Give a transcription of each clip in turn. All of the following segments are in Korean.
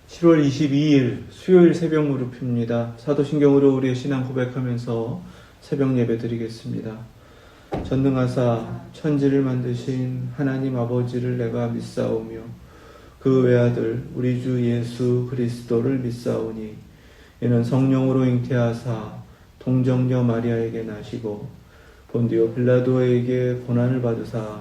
7월 22일 수요일 새벽 무릎입니다. 사도신경으로 우리의 신앙 고백하면서 새벽 예배 드리겠습니다. 전능하사 천지를 만드신 하나님 아버지를 내가 믿사오며 그 외아들 우리 주 예수 그리스도를 믿사오니 이는 성령으로 잉태하사 동정녀 마리아에게 나시고 본디오 빌라도에게 고난을 받으사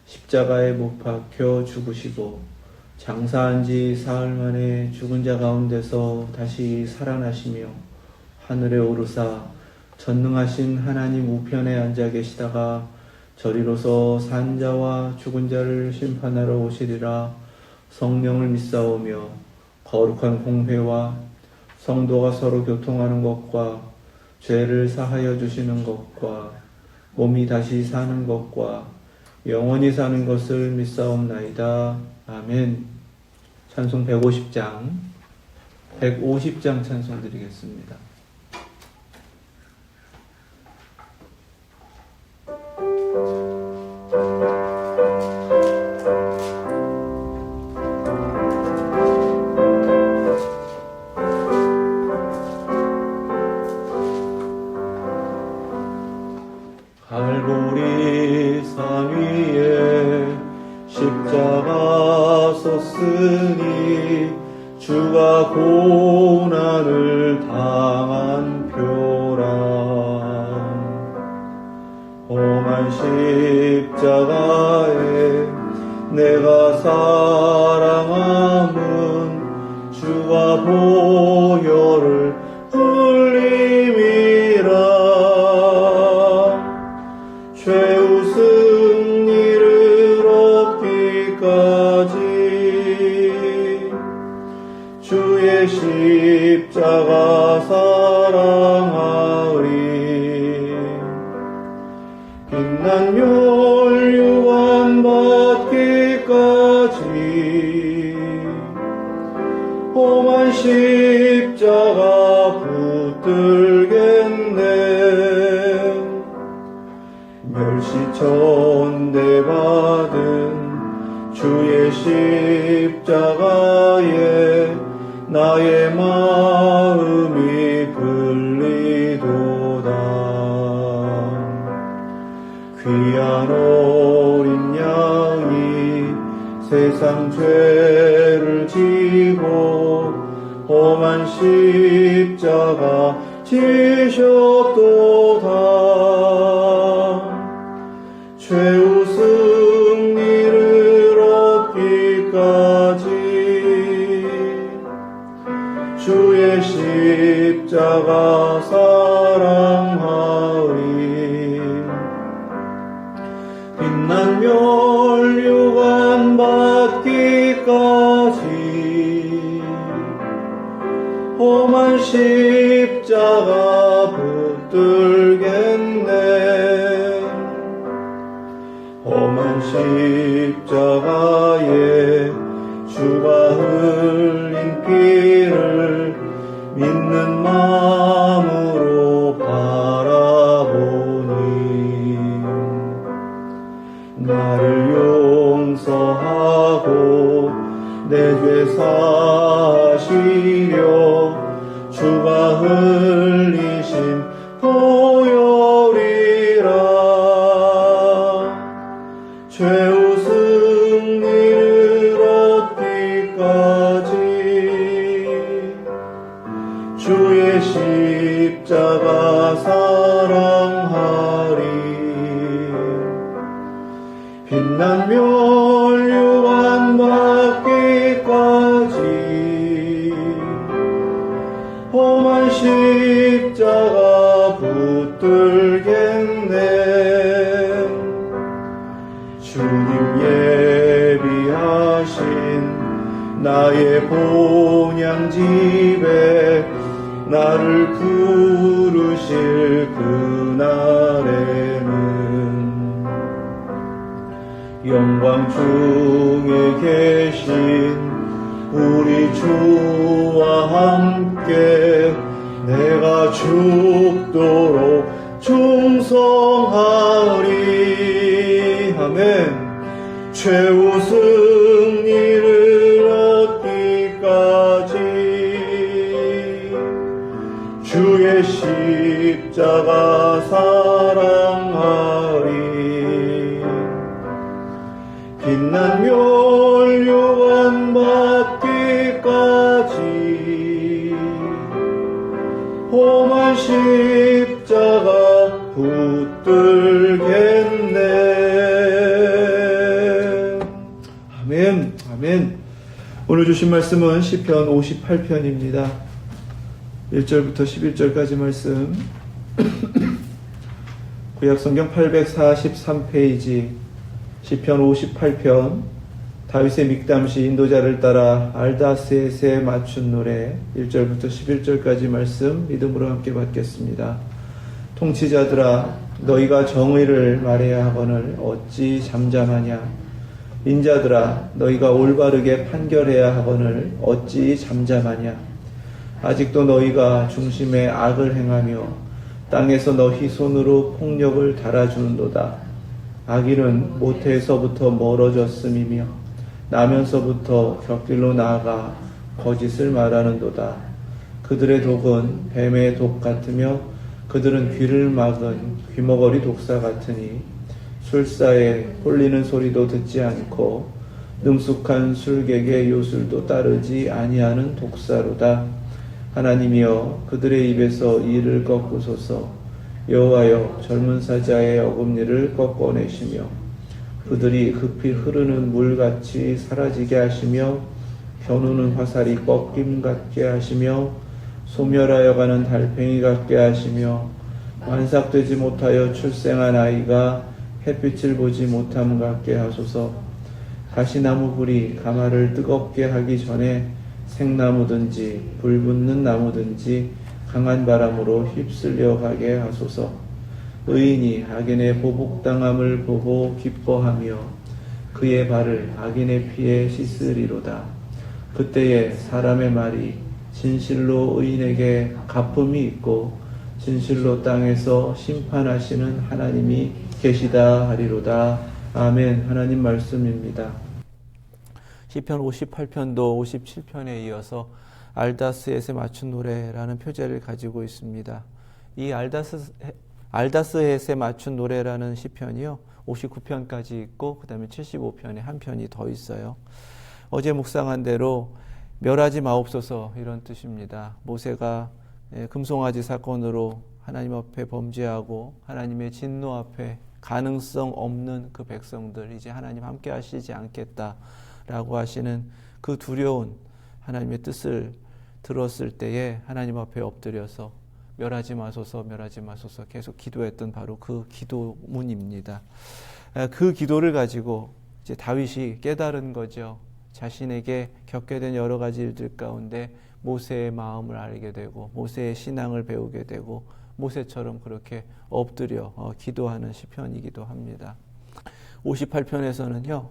십자가에 못 박혀 죽으시고 장사한 지 사흘 만에 죽은 자 가운데서 다시 살아나시며 하늘에 오르사 전능하신 하나님 우편에 앉아 계시다가 저리로서 산 자와 죽은 자를 심판하러 오시리라. 성령을 믿사오며 거룩한 공회와 성도가 서로 교통하는 것과 죄를 사하여 주시는 것과 몸이 다시 사는 것과 영원히 사는 것을 믿사옵나이다. 아멘. 찬송 150장 찬송 드리겠습니다. 갈보리 산 위에 십자가 섰으니 주가 고난을 당한 표라. 험한 십자가에 내가 사랑함은 주가 보혈을 흘림이라. 죄웃음 이를 얻기까지 주의 십자가 사랑하리. 빛난 멸류관 받기까지 험한 십자가 붙들겠네. 멸시천대 받은 주의 십자가에 나의 마음이 불리도다. 귀한 어린 양이 세상 죄를 지고 험한 십자가 지셨도다. 죄웃음 이를 얻기까지 주의 십자가 사랑하리. 빛난 멸류관 받기까지 험한 십자가 붙들겠네. 험한 십자가에 주가 흘린 피를 믿는 마음으로 바라보니 나를 용서하고 내 죄 사시려 주가 흘리신 보혈이라. 죄웃음 이를 얻기까지 주의 십자가 사랑하리. 빛난 멸류관 받기까지 험한 십자가 붙들겠네. 주님 예비하신 나의 본향집에 나를 부르실 그날에는 영광 중에 계신 우리 주와 함께 내가 죽도록 충성하리. 아멘. 죄웃음 이를 얻기까지 십자가 사랑하리. 빛난 멸류관 받기까지 험한 십자가 붙들겠네. 아멘. 아멘. 오늘 주신 말씀은 시편 58편입니다. 1절부터 11절까지 말씀. 구약성경 843페이지 시편 58편 다윗의 믹담시 인도자를 따라 알다스에 맞춘 노래 1절부터 11절까지 말씀 믿음으로 함께 받겠습니다. 통치자들아 너희가 정의를 말해야 하거늘 어찌 잠잠하냐. 인자들아 너희가 올바르게 판결해야 하거늘 어찌 잠잠하냐. 아직도 너희가 중심에 악을 행하며 땅에서 너희 손으로 폭력을 달아주는도다. 악인은 모태에서부터 멀어졌음이며 나면서부터 곁길로 나아가 거짓을 말하는도다. 그들의 독은 뱀의 독 같으며 그들은 귀를 막은 귀머거리 독사 같으니 술사에 홀리는 소리도 듣지 않고 능숙한 술객의 요술도 따르지 아니하는 독사로다. 하나님이여 그들의 입에서 이를 꺾으소서. 여호와여 젊은 사자의 어금니를 꺾어내시며 그들이 급히 흐르는 물같이 사라지게 하시며 겨누는 화살이 꺾임 같게 하시며 소멸하여 가는 달팽이 같게 하시며 완삭되지 못하여 출생한 아이가 햇빛을 보지 못함 같게 하소서. 가시나무 불이 가마를 뜨겁게 하기 전에 생나무든지 불붙는 나무든지 강한 바람으로 휩쓸려 가게 하소서. 의인이 악인의 보복당함을 보고 기뻐하며 그의 발을 악인의 피에 씻으리로다. 그때에 사람의 말이 진실로 의인에게 갚음이 있고 진실로 땅에서 심판하시는 하나님이 계시다 하리로다. 아멘. 하나님 말씀입니다. 시편 58편도 57편에 이어서 알다스햇에 맞춘 노래라는 표제를 가지고 있습니다. 이 알다스햇에 맞춘 노래라는 시편이요 59편까지 있고 그 다음에 75편에 한 편이 더 있어요. 어제 묵상한 대로 멸하지 마옵소서 이런 뜻입니다. 모세가 금송아지 사건으로 하나님 앞에 범죄하고 하나님의 진노 앞에 가능성 없는 그 백성들 이제 하나님 함께 하시지 않겠다라고 하시는 그 두려운 하나님의 뜻을 들었을 때에 하나님 앞에 엎드려서 멸하지 마소서 멸하지 마소서 계속 기도했던 바로 그 기도문입니다. 그 기도를 가지고 이제 다윗이 깨달은 거죠. 자신에게 겪게 된 여러 가지 일들 가운데 모세의 마음을 알게 되고 모세의 신앙을 배우게 되고 모세처럼 그렇게 엎드려 기도하는 시편이기도 합니다. 58편에서는요.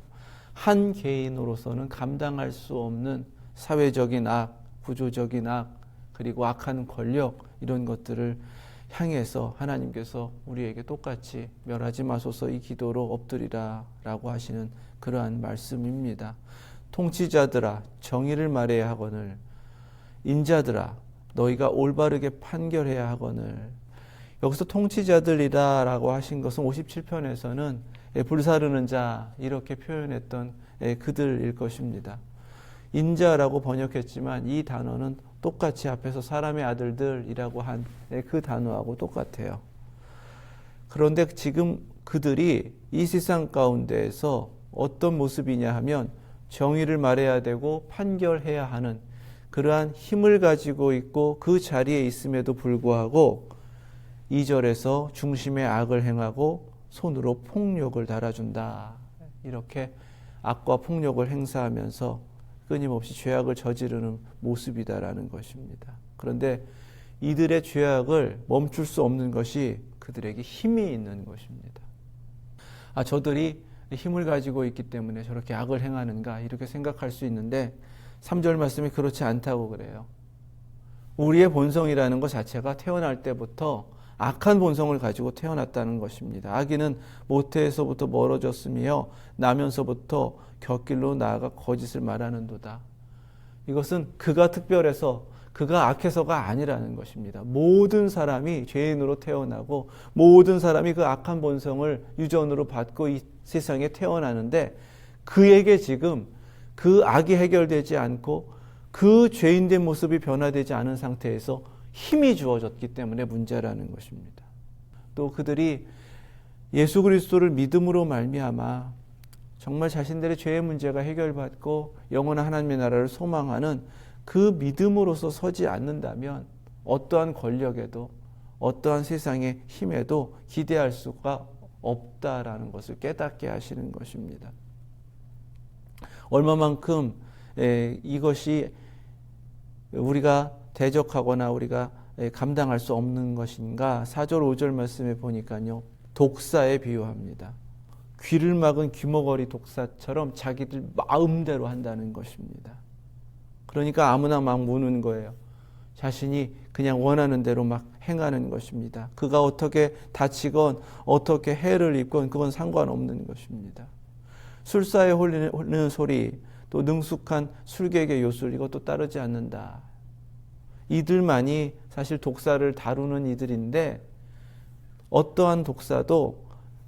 한 개인으로서는 감당할 수 없는 사회적인 악, 구조적인 악, 그리고 악한 권력 이런 것들을 향해서 하나님께서 우리에게 똑같이 멸하지 마소서 이 기도로 엎드리라 라고 하시는 그러한 말씀입니다. 통치자들아 정의를 말해야 하거늘 인자들아 너희가 올바르게 판결해야 하거늘. 여기서 통치자들이다 라고 하신 것은 57편에서는 불사르는 자 이렇게 표현했던 그들일 것입니다. 인자라고 번역했지만 이 단어는 똑같이 앞에서 사람의 아들들이라고 한 그 단어하고 똑같아요. 그런데 지금 그들이 이 세상 가운데에서 어떤 모습이냐 하면 정의를 말해야 되고 판결해야 하는 그러한 힘을 가지고 있고 그 자리에 있음에도 불구하고 2절에서 중심에 악을 행하고 손으로 폭력을 달아준다. 이렇게 악과 폭력을 행사하면서 끊임없이 죄악을 저지르는 모습이다라는 것입니다. 그런데 이들의 죄악을 멈출 수 없는 것이 그들에게 힘이 있는 것입니다. 저들이 힘을 가지고 있기 때문에 저렇게 악을 행하는가 이렇게 생각할 수 있는데 3절 말씀이 그렇지 않다고 그래요. 우리의 본성이라는 것 자체가 태어날 때부터 악한 본성을 가지고 태어났다는 것입니다. 악인은 모태에서부터 멀어졌으며 나면서부터 곁길로 나아가 거짓을 말하는도다. 이것은 그가 특별해서 그가 악해서가 아니라는 것입니다. 모든 사람이 죄인으로 태어나고 모든 사람이 그 악한 본성을 유전으로 받고 이 세상에 태어나는데 그에게 지금 그 악이 해결되지 않고 그 죄인된 모습이 변화되지 않은 상태에서 힘이 주어졌기 때문에 문제라는 것입니다. 또 그들이 예수 그리스도를 믿음으로 말미암아 정말 자신들의 죄의 문제가 해결받고 영원한 하나님의 나라를 소망하는 그 믿음으로서 서지 않는다면 어떠한 권력에도 어떠한 세상의 힘에도 기대할 수가 없다라는 것을 깨닫게 하시는 것입니다. 얼마만큼 이것이 우리가 대적하거나 우리가 감당할 수 없는 것인가. 4절 5절 말씀에 보니까요, 독사에 비유합니다. 귀를 막은 귀머거리 독사처럼 자기들 마음대로 한다는 것입니다. 그러니까 아무나 막 무는 거예요. 자신이 그냥 원하는 대로 막 행하는 것입니다. 그가 어떻게 다치건 어떻게 해를 입건 그건 상관없는 것입니다. 술사에 홀리는 소리, 또 능숙한 술객의 요술, 이것도 따르지 않는다. 이들만이 사실 독사를 다루는 이들인데 어떠한 독사도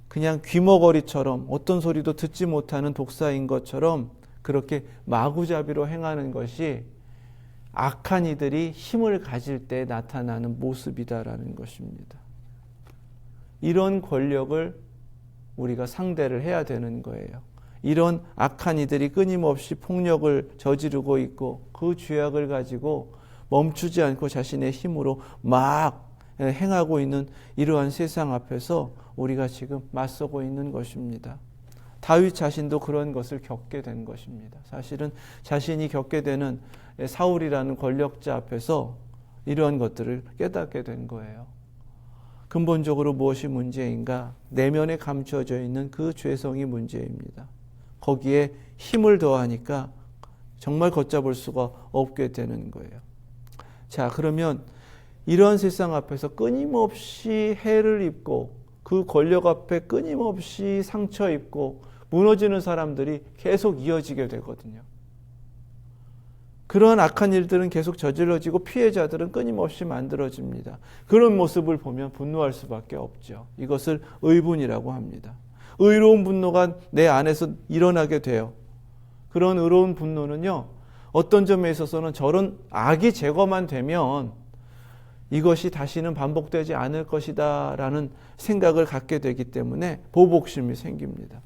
그냥 귀머거리처럼 어떤 소리도 듣지 못하는 독사인 것처럼 그렇게 마구잡이로 행하는 것이 악한 이들이 힘을 가질 때 나타나는 모습이다라는 것입니다. 이런 권력을 우리가 상대를 해야 되는 거예요. 이런 악한 이들이 끊임없이 폭력을 저지르고 있고 그 죄악을 가지고 멈추지 않고 자신의 힘으로 막 행하고 있는 이러한 세상 앞에서 우리가 지금 맞서고 있는 것입니다. 다윗 자신도 그런 것을 겪게 된 것입니다. 사실은 자신이 겪게 되는 사울이라는 권력자 앞에서 이러한 것들을 깨닫게 된 거예요. 근본적으로 무엇이 문제인가? 내면에 감춰져 있는 그 죄성이 문제입니다. 거기에 힘을 더하니까 정말 걷잡을 수가 없게 되는 거예요. 자, 그러면 이러한 세상 앞에서 끊임없이 해를 입고 그 권력 앞에 끊임없이 상처 입고 무너지는 사람들이 계속 이어지게 되거든요. 그러한 악한 일들은 계속 저질러지고 피해자들은 끊임없이 만들어집니다. 그런 모습을 보면 분노할 수밖에 없죠. 이것을 의분이라고 합니다. 의로운 분노가 내 안에서 일어나게 돼요. 그런 의로운 분노는요, 어떤 점에 있어서는 저런 악이 제거만 되면 이것이 다시는 반복되지 않을 것이다 라는 생각을 갖게 되기 때문에 보복심이 생깁니다.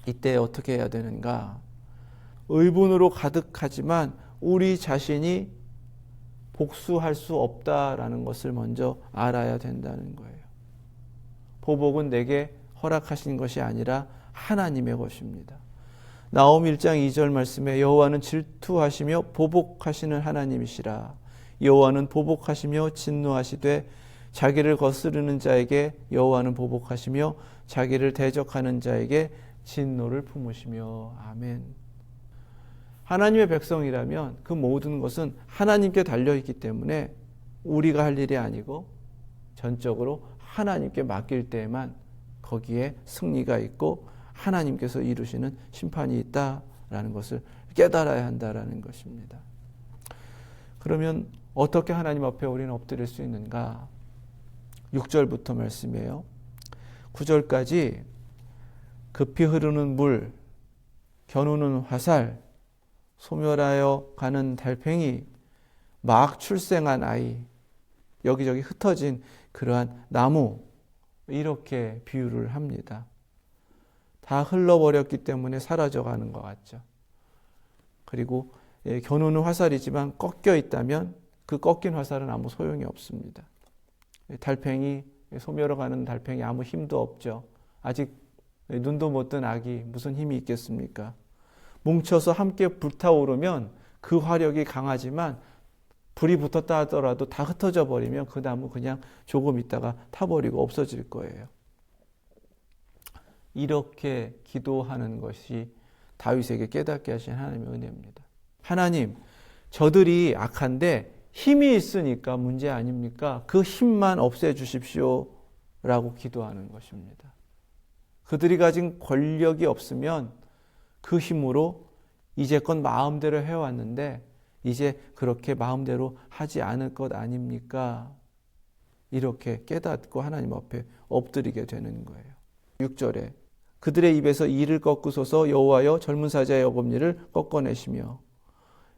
이때 어떻게 해야 되는가? 의분으로 가득하지만 우리 자신이 복수할 수 없다라는 것을 먼저 알아야 된다는 거예요. 보복은 내게 허락하신 것이 아니라 하나님의 것입니다. 나홈 1장 2절 말씀에 여호와는 질투하시며 보복하시는 하나님이시라. 여호와는 보복하시며 진노하시되 자기를 거스르는 자에게 여호와는 보복하시며 자기를 대적하는 자에게 진노를 품으시며. 아멘. 하나님의 백성이라면 그 모든 것은 하나님께 달려있기 때문에 우리가 할 일이 아니고 전적으로 하나님께 맡길 때에만 거기에 승리가 있고 하나님께서 이루시는 심판이 있다라는 것을 깨달아야 한다라는 것입니다. 그러면 어떻게 하나님 앞에 우리는 엎드릴 수 있는가? 6절부터 말씀이에요. 9절까지 급히 흐르는 물, 겨누는 화살, 소멸하여 가는 달팽이, 막 출생한 아이, 여기저기 흩어진 그러한 나무, 이렇게 비유를 합니다. 다 흘러버렸기 때문에 사라져가는 것 같죠. 그리고 겨누는 화살이지만 꺾여 있다면 그 꺾인 화살은 아무 소용이 없습니다. 달팽이, 소멸해가는 달팽이 아무 힘도 없죠. 아직 눈도 못 뜬 아기 무슨 힘이 있겠습니까? 뭉쳐서 함께 불타오르면 그 화력이 강하지만 불이 붙었다 하더라도 다 흩어져 버리면 그 나무 그냥 조금 있다가 타버리고 없어질 거예요. 이렇게 기도하는 것이 다윗에게 깨닫게 하신 하나님의 은혜입니다. 하나님, 저들이 악한데 힘이 있으니까 문제 아닙니까? 그 힘만 없애주십시오 라고 기도하는 것입니다. 그들이 가진 권력이 없으면 그 힘으로 이제껏 마음대로 해왔는데 이제 그렇게 마음대로 하지 않을 것 아닙니까? 이렇게 깨닫고 하나님 앞에 엎드리게 되는 거예요. 6절에 그들의 입에서 이를 꺾으소서 여호와여 젊은 사자의 어금니를 꺾어내시며,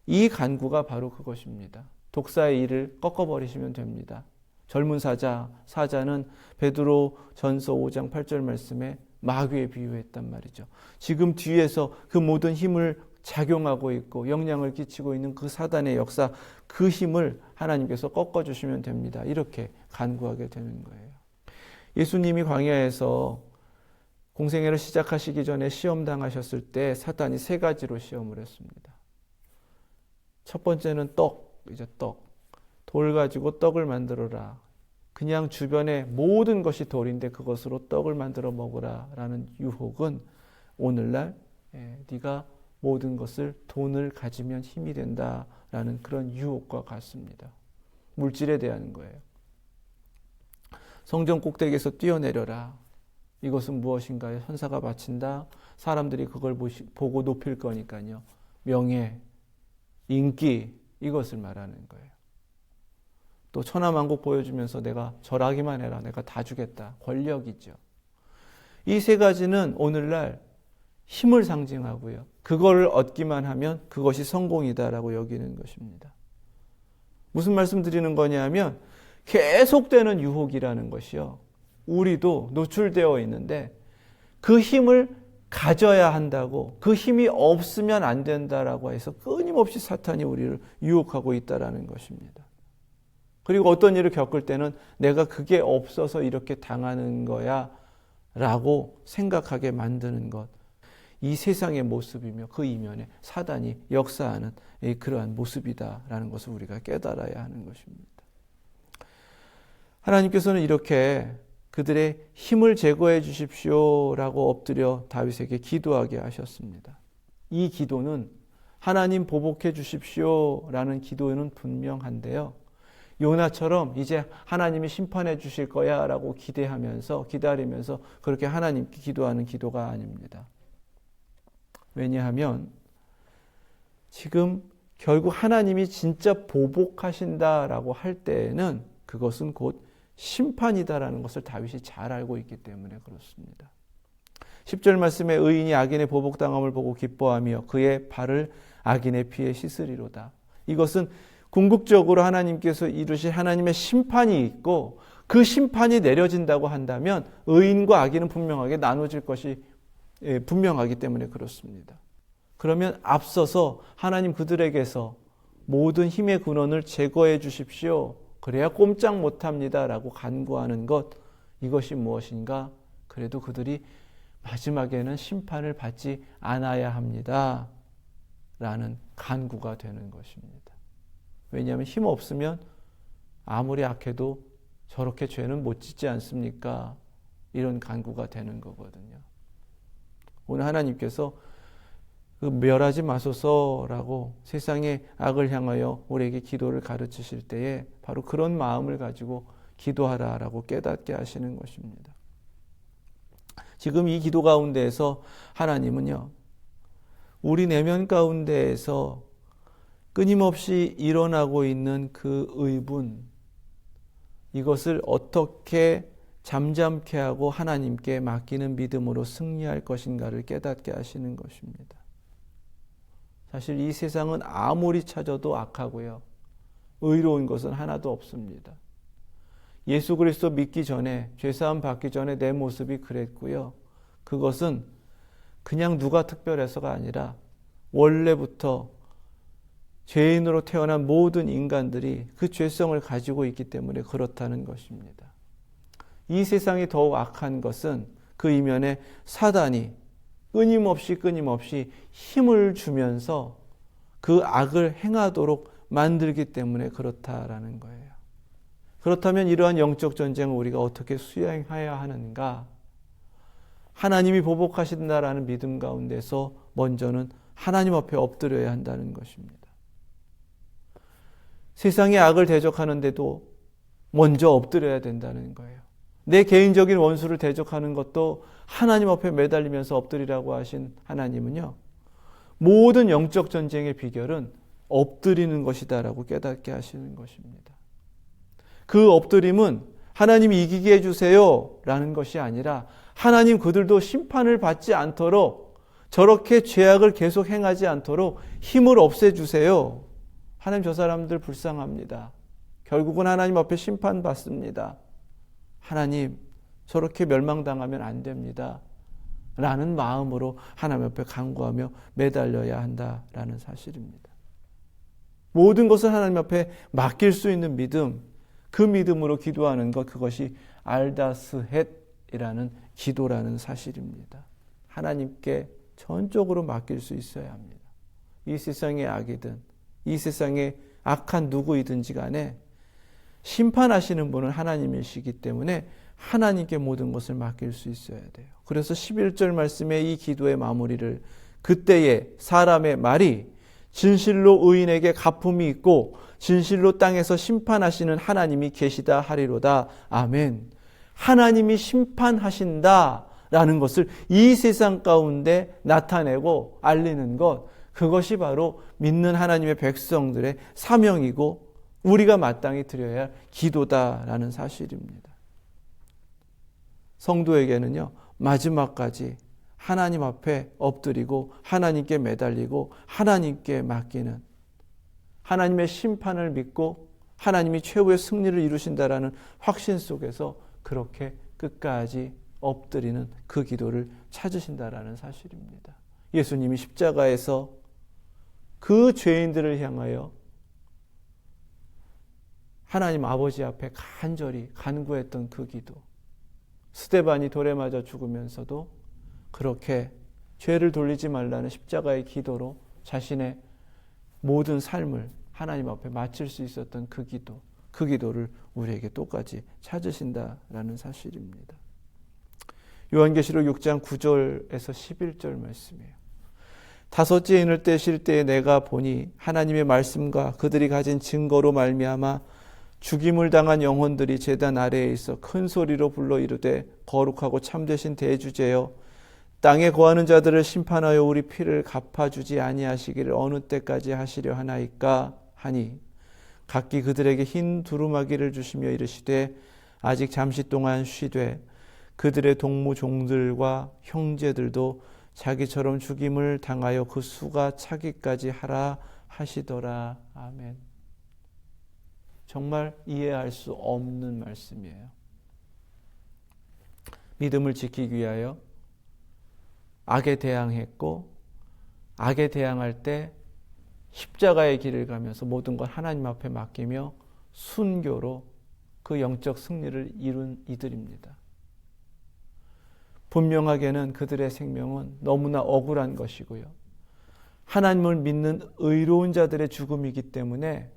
이 간구가 바로 그것입니다. 독사의 이를 꺾어버리시면 됩니다. 젊은 사자는 베드로 전서 5장 8절 말씀에 마귀에 비유했단 말이죠. 지금 뒤에서 그 모든 힘을 작용하고 있고 영향을 끼치고 있는 그 사단의 역사, 그 힘을 하나님께서 꺾어주시면 됩니다. 이렇게 간구하게 되는 거예요. 예수님이 광야에서 공생애를 시작하시기 전에 시험 당하셨을 때 사단이 3가지로 시험을 했습니다. 첫 번째는 떡. 돌 가지고 떡을 만들어라. 그냥 주변의 모든 것이 돌인데 그것으로 떡을 만들어 먹으라 라는 유혹은 오늘날 네가 모든 것을 돈을 가지면 힘이 된다라는 그런 유혹과 같습니다. 물질에 대한 거예요. 성전 꼭대기에서 뛰어내려라. 이것은 무엇인가요? 천사가 바친다. 사람들이 그걸 보고 높일 거니까요. 명예, 인기, 이것을 말하는 거예요. 또 천하만국 보여주면서 내가 절하기만 해라. 내가 다 주겠다. 권력이죠. 이 3가지는 오늘날 힘을 상징하고요. 그걸 얻기만 하면 그것이 성공이다라고 여기는 것입니다. 무슨 말씀 드리는 거냐면 계속되는 유혹이라는 것이요. 우리도 노출되어 있는데 그 힘을 가져야 한다고, 그 힘이 없으면 안 된다라고 해서 끊임없이 사탄이 우리를 유혹하고 있다라는 것입니다. 그리고 어떤 일을 겪을 때는 내가 그게 없어서 이렇게 당하는 거야 라고 생각하게 만드는 것, 이 세상의 모습이며 그 이면에 사단이 역사하는 그러한 모습이다라는 것을 우리가 깨달아야 하는 것입니다. 하나님께서는 이렇게 그들의 힘을 제거해 주십시오라고 엎드려 다윗에게 기도하게 하셨습니다. 이 기도는 하나님 보복해 주십시오라는 기도는 분명한데요. 요나처럼 이제 하나님이 심판해 주실 거야 라고 기다리면서 그렇게 하나님께 기도하는 기도가 아닙니다. 왜냐하면 지금 결국 하나님이 진짜 보복하신다라고 할 때에는 그것은 곧 심판이다라는 것을 다윗이 잘 알고 있기 때문에 그렇습니다. 10절 말씀에 의인이 악인의 보복당함을 보고 기뻐하며 그의 발을 악인의 피에 씻으리로다. 이것은 궁극적으로 하나님께서 이루실 하나님의 심판이 있고 그 심판이 내려진다고 한다면 의인과 악인은 분명하게 나눠질 것이 분명하기 때문에 그렇습니다. 그러면 앞서서 하나님 그들에게서 모든 힘의 근원을 제거해 주십시오. 그래야 꼼짝 못합니다 라고 간구하는 것, 이것이 무엇인가? 그래도 그들이 마지막에는 심판을 받지 않아야 합니다 라는 간구가 되는 것입니다. 왜냐하면 힘 없으면 아무리 악해도 저렇게 죄는 못 짓지 않습니까? 이런 간구가 되는 거거든요. 오늘 하나님께서 그 멸하지 마소서라고 세상의 악을 향하여 우리에게 기도를 가르치실 때에 바로 그런 마음을 가지고 기도하라라고 깨닫게 하시는 것입니다. 지금 이 기도 가운데에서 하나님은요, 우리 내면 가운데에서 끊임없이 일어나고 있는 그 의분, 이것을 어떻게 잠잠케 하고 하나님께 맡기는 믿음으로 승리할 것인가를 깨닫게 하시는 것입니다. 사실 이 세상은 아무리 찾아도 악하고요, 의로운 것은 하나도 없습니다. 예수 그리스도 믿기 전에, 죄사함 받기 전에 내 모습이 그랬고요. 그것은 그냥 누가 특별해서가 아니라 원래부터 죄인으로 태어난 모든 인간들이 그 죄성을 가지고 있기 때문에 그렇다는 것입니다. 이 세상이 더욱 악한 것은 그 이면에 사단이 끊임없이 힘을 주면서 그 악을 행하도록 만들기 때문에 그렇다라는 거예요. 그렇다면 이러한 영적 전쟁을 우리가 어떻게 수행해야 하는가? 하나님이 보복하신다라는 믿음 가운데서 먼저는 하나님 앞에 엎드려야 한다는 것입니다. 세상의 악을 대적하는데도 먼저 엎드려야 된다는 거예요. 내 개인적인 원수를 대적하는 것도 하나님 앞에 매달리면서 엎드리라고 하신 하나님은요, 모든 영적 전쟁의 비결은 엎드리는 것이다라고 깨닫게 하시는 것입니다. 그 엎드림은 하나님이 이기게 해주세요 라는 것이 아니라 하나님 그들도 심판을 받지 않도록 저렇게 죄악을 계속 행하지 않도록 힘을 없애주세요. 하나님 저 사람들 불쌍합니다. 결국은 하나님 앞에 심판받습니다. 하나님 저렇게 멸망당하면 안 됩니다. 라는 마음으로 하나님 앞에 간구하며 매달려야 한다라는 사실입니다. 모든 것을 하나님 앞에 맡길 수 있는 믿음, 그 믿음으로 기도하는 것, 그것이 알다스헷이라는 기도라는 사실입니다. 하나님께 전적으로 맡길 수 있어야 합니다. 이 세상의 악이든 이 세상의 악한 누구이든지 간에 심판하시는 분은 하나님이시기 때문에 하나님께 모든 것을 맡길 수 있어야 돼요. 그래서 11절 말씀의 이 기도의 마무리를 그때에 사람의 말이 진실로 의인에게 갚음이 있고 진실로 땅에서 심판하시는 하나님이 계시다 하리로다. 아멘. 하나님이 심판하신다라는 것을 이 세상 가운데 나타내고 알리는 것, 그것이 바로 믿는 하나님의 백성들의 사명이고 우리가 마땅히 드려야 할 기도다라는 사실입니다. 성도에게는요, 마지막까지 하나님 앞에 엎드리고 하나님께 매달리고 하나님께 맡기는, 하나님의 심판을 믿고 하나님이 최후의 승리를 이루신다라는 확신 속에서 그렇게 끝까지 엎드리는 그 기도를 찾으신다라는 사실입니다. 예수님이 십자가에서 그 죄인들을 향하여 하나님 아버지 앞에 간절히 간구했던 그 기도, 스데반이 돌에 맞아 죽으면서도 그렇게 죄를 돌리지 말라는 십자가의 기도로 자신의 모든 삶을 하나님 앞에 마칠 수 있었던 그 기도, 그 기도를 우리에게 똑같이 찾으신다라는 사실입니다. 요한계시록 6장 9절에서 11절 말씀이에요. 다섯째 인을 떼실 때에 내가 보니 하나님의 말씀과 그들이 가진 증거로 말미암아 죽임을 당한 영혼들이 제단 아래에 있어 큰 소리로 불러 이르되 거룩하고 참되신 대주제여, 땅에 거하는 자들을 심판하여 우리 피를 갚아주지 아니하시기를 어느 때까지 하시려 하나이까 하니, 각기 그들에게 흰 두루마기를 주시며 이르시되 아직 잠시 동안 쉬되 그들의 동무 종들과 형제들도 자기처럼 죽임을 당하여 그 수가 차기까지 하라 하시더라. 아멘. 정말 이해할 수 없는 말씀이에요. 믿음을 지키기 위하여 악에 대항했고, 악에 대항할 때 십자가의 길을 가면서 모든 걸 하나님 앞에 맡기며 순교로 그 영적 승리를 이룬 이들입니다. 분명하게는 그들의 생명은 너무나 억울한 것이고요, 하나님을 믿는 의로운 자들의 죽음이기 때문에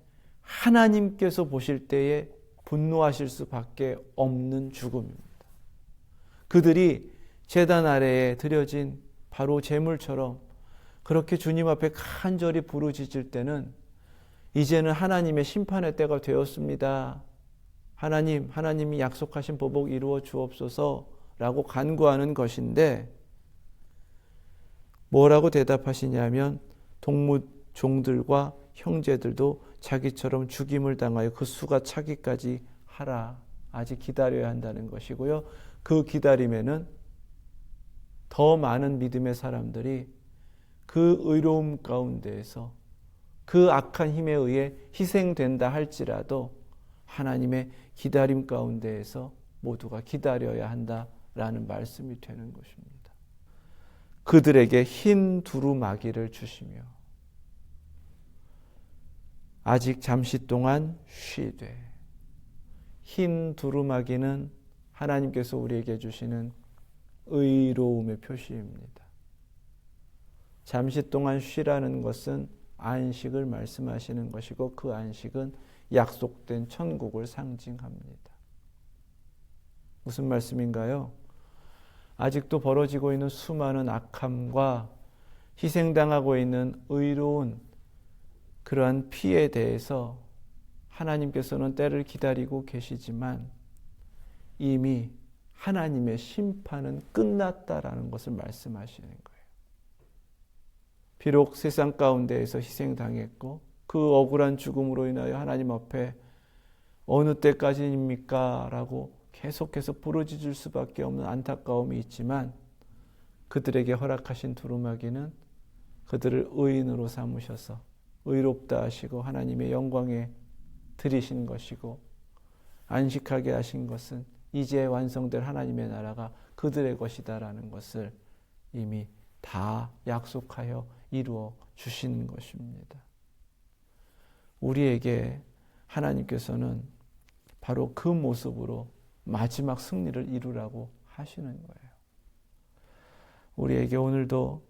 하나님께서 보실 때에 분노하실 수밖에 없는 죽음입니다. 그들이 제단 아래에 드려진 바로 제물처럼 그렇게 주님 앞에 간절히 부르짖을 때는 이제는 하나님의 심판의 때가 되었습니다. 하나님이 약속하신 보복 이루어 주옵소서라고 간구하는 것인데, 뭐라고 대답하시냐면 동무 종들과 형제들도 자기처럼 죽임을 당하여 그 수가 차기까지 하라. 아직 기다려야 한다는 것이고요, 그 기다림에는 더 많은 믿음의 사람들이 그 의로움 가운데에서 그 악한 힘에 의해 희생된다 할지라도 하나님의 기다림 가운데에서 모두가 기다려야 한다라는 말씀이 되는 것입니다. 그들에게 흰 두루마기를 주시며 아직 잠시 동안 쉬되, 흰 두루마기는 하나님께서 우리에게 주시는 의로움의 표시입니다. 잠시 동안 쉬라는 것은 안식을 말씀하시는 것이고, 그 안식은 약속된 천국을 상징합니다. 무슨 말씀인가요? 아직도 벌어지고 있는 수많은 악함과 희생당하고 있는 의로운 그러한 피에 대해서 하나님께서는 때를 기다리고 계시지만 이미 하나님의 심판은 끝났다라는 것을 말씀하시는 거예요. 비록 세상 가운데에서 희생당했고 그 억울한 죽음으로 인하여 하나님 앞에 어느 때까지입니까? 라고 계속해서 부르짖을 수밖에 없는 안타까움이 있지만 그들에게 허락하신 두루마기는 그들을 의인으로 삼으셔서 의롭다 하시고 하나님의 영광에 드리신 것이고 안식하게 하신 것은 이제 완성될 하나님의 나라가 그들의 것이다라는 것을 이미 다 약속하여 이루어 주시는 것입니다. 우리에게 하나님께서는 바로 그 모습으로 마지막 승리를 이루라고 하시는 거예요. 우리에게 오늘도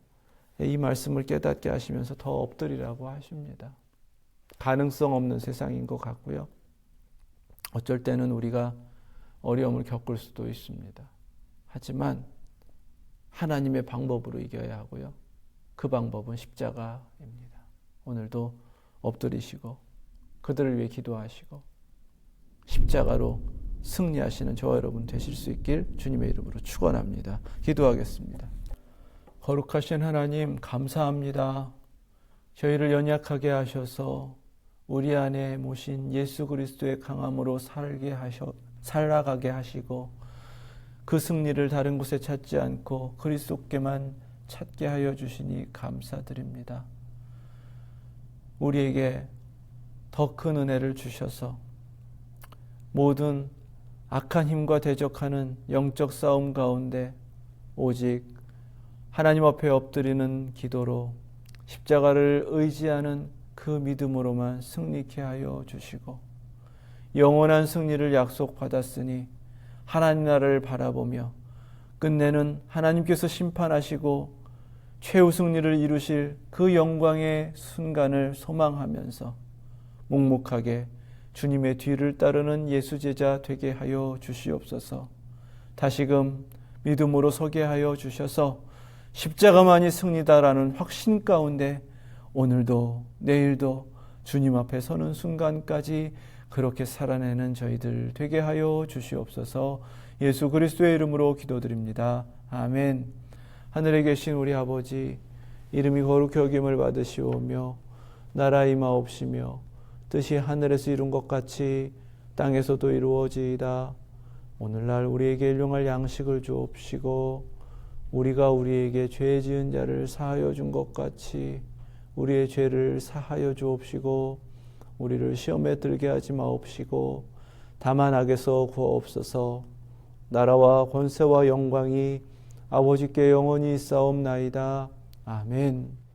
이 말씀을 깨닫게 하시면서 더 엎드리라고 하십니다. 가능성 없는 세상인 것 같고요. 어쩔 때는 우리가 어려움을 겪을 수도 있습니다. 하지만 하나님의 방법으로 이겨야 하고요. 그 방법은 십자가입니다. 오늘도 엎드리시고 그들을 위해 기도하시고 십자가로 승리하시는 저와 여러분 되실 수 있길 주님의 이름으로 축원합니다. 기도하겠습니다. 거룩하신 하나님 감사합니다. 저희를 연약하게 하셔서 우리 안에 모신 예수 그리스도의 강함으로 살아가게 하시고 그 승리를 다른 곳에 찾지 않고 그리스도께만 찾게 하여 주시니 감사드립니다. 우리에게 더 큰 은혜를 주셔서 모든 악한 힘과 대적하는 영적 싸움 가운데 오직 하나님 앞에 엎드리는 기도로 십자가를 의지하는 그 믿음으로만 승리케 하여 주시고 영원한 승리를 약속받았으니 하나님 나라를 바라보며 끝내는 하나님께서 심판하시고 최후 승리를 이루실 그 영광의 순간을 소망하면서 묵묵하게 주님의 뒤를 따르는 예수 제자 되게 하여 주시옵소서. 다시금 믿음으로 서게 하여 주셔서 십자가만이 승리다라는 확신 가운데 오늘도 내일도 주님 앞에 서는 순간까지 그렇게 살아내는 저희들 되게 하여 주시옵소서. 예수 그리스도의 이름으로 기도드립니다. 아멘. 하늘에 계신 우리 아버지, 이름이 거룩히 여김을 받으시오며 나라 임하옵시며 뜻이 하늘에서 이룬 것 같이 땅에서도 이루어지이다. 오늘날 우리에게 일용할 양식을 주옵시고 우리가 우리에게 죄 지은 자를 사하여 준 것 같이 우리의 죄를 사하여 주옵시고 우리를 시험에 들게 하지 마옵시고 다만 악에서 구하옵소서. 나라와 권세와 영광이 아버지께 영원히 있사옵나이다. 아멘.